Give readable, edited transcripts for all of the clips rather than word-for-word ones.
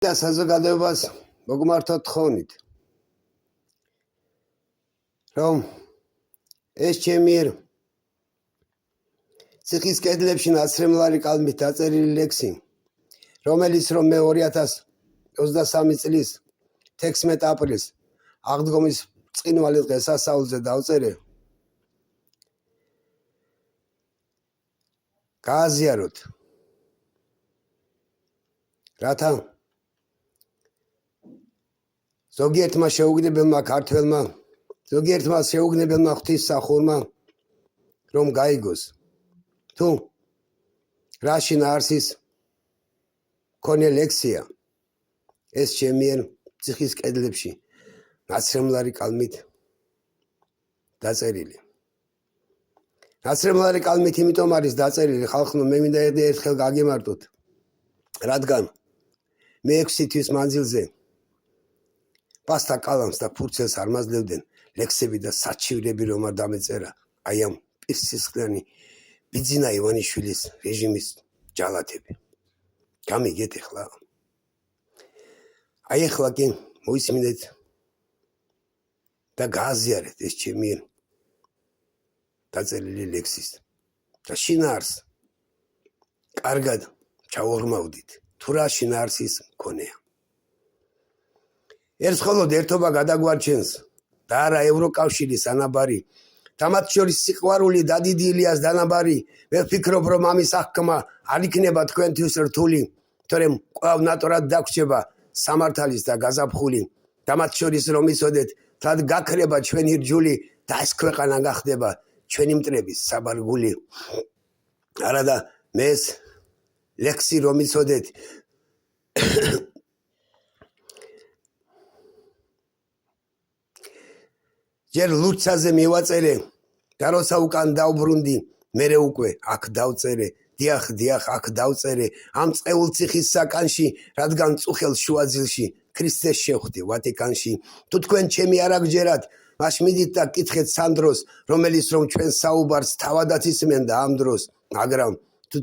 და საზოგადოებას მოგმართოთ თხოვნით რომ ეს ჩემი ციხის კედლებში ნაცრემლარი კალმით დაწერილი ლექსი რომელიც რომ მე 2023 წლის 16 აპრილს აღდგომის წყინვალი დღესასწაულზე დავწერე გააზიაროთ რათა ზოგიერთმა შეუგნებელმა ქართველმა ზოგიერთმა შეუგნებელმა ღვთისმსახურმა რომ გაიგოს თუ რაში ნარსის ქონე ლექსია ეს ჩემი ციხის კედლებში ნაცრემლარი კალმით დაწერილი ნაცრემლარი კალმით იმიტომ არის დაწერილი ხალხო მე მინდა ერთხელ გაგემართოთ რადგან მე 6 თვის მანძილზე პასტა კალამს და ფურცელს არ მაძლევდნენ ლექსები და საჩივრები რომ არ დამეწერა აი ამ პირსისხლიანი ბიძინა ივანიშვილის რეჟიმის ჯალათები გამიგეთ ახლა აი ახლა კი მოისმინეთ და გააზიარეთ ეს ჩემი დაწერილი ლექსის და შინაარს კარგად ჩაუღრმავდით თუ რა შინაარსის მქონეა ერთხელოდ ერთობა გადაგვარჩენს და არა ევროკავშირის ანაბარი და მათ შორის სიყვარული და დიდი ილიას დანაბარი მე ვფიქრობ რომ ამის აღქმა არ იქნება თქვენთვის რთული თორემ კვლავ ნატორად დაგვრჩება სამართალის და გაზაფხული და მათ შორის რომ იცოდეთ თად გაქრება ჩვენი რჯული და ეს ქვეყანა გახდება ჩვენი მტრების საბარგული არადა მე ეს ლექსი რომ იცოდეთ ჯერ ლუცაზე მივაწერე და როცა უკან დავბრუნდი მერე უკვე აქ დავწერე დიახ აქ დავწერე ამ წეულ ციხის საკანში რადგან წუხელ შუაძილში ქრისტეს შეხვდი ვატიკანში თუ თქვენ ჩემი არ აგჯერათ მაშ მიდით და კითხეთ სანდროს რომელიც რომ ჩვენ საუბარს თავადაც ისმენდა ამ დროს მაგრამ თუ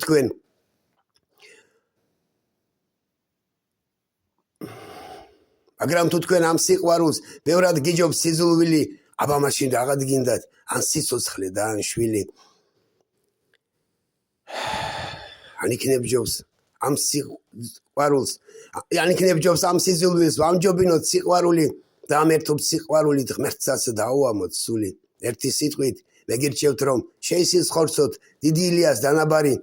თქვენ ამ სიყვარულს ბევრად გიჯობს სიზულვილი აბა მაშინ აღადგინდათ ან სიცოცხლე და ან შვილი ან იქნებ ჯობს ამ სიყვარულს ან იქნებ ჯობს ამ სიზულვილს ვამჯობინოთ სიყვარული და ამ ერთობ სიყვარულით ღმერთსაც დაუამოთ სული ერთი სიტყვით მეგირჩევთ რომ შეისხორცოთ დიდი ილიას დანაბარი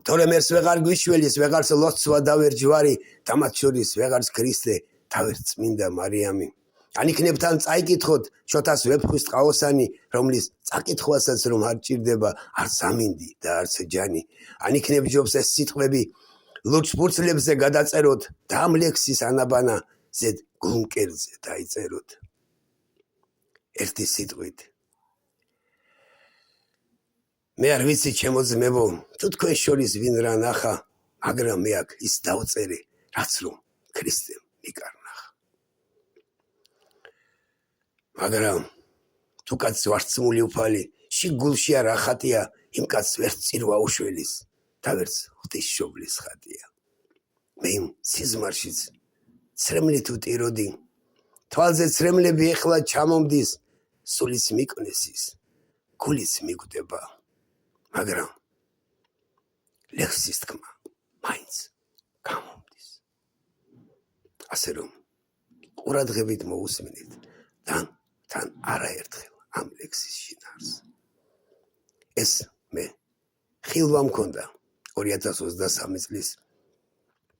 თორემ ერთს ვეღარ გვიშველის ვეღარც ლოცვა და ვერ ჯვარი და მათ შორის ვეღარც ქრისტე და ვერ წმინდა მარიამი ან იქნებთან წაიკითხოთ შოთას ვეფხვის ტყაოსანი რომლის წაკითხვასაც რომ არ ჭირდება არც ამინდი და არც ჯანი ან იქნებ ჯობს ეს სიტყვები ლურჯ ფურცლებზე გადაწეროთ და ამ ლექსის ანაბანა ზედ გულმკერდზე დაიწეროთ ერთი სიტყვით მე არ ვიცი ჩემო ძმებო თუ თქვენ შორის ვინ რა ნახა მაგრამ მე აქ ის დავწერე რაც რომ ქრისტემ მიკარნახა მაგრამ თუ კაცს ვარცმული უფალი შიგულში არ ახატია იმ კაცს ვერც წირვა უშველის და ვერც ღვთისმშობლის ხატია მე იმ სიზმარშიც ცრემლით ვტიროდი თვალზე ცრემლები ეხლა ჩამომდის სულიც მიკნესის გულიც მიგვდება მაგრამ ლექსის თქმა მაინც გამომდის ასე რომ ყურადღებით მოусმინეთ თან არაერთხელ ამ ლექსის შინაარს ეს მე ხილვა მქონდა 2023 წლის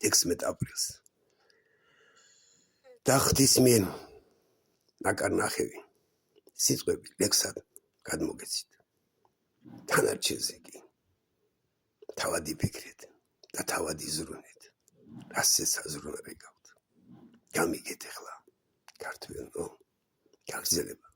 16 აპრილს და ღვთისმიერ ნაკარნახევი სიტყვები ლექსად გადმოგეცით თანარჩენზე კი თავადი ფიქრეთ და თავადი ზრუნეთ რასაც საზრუნავი გაქვთ გამიგეთ ახლა ქართველო გაგრძელება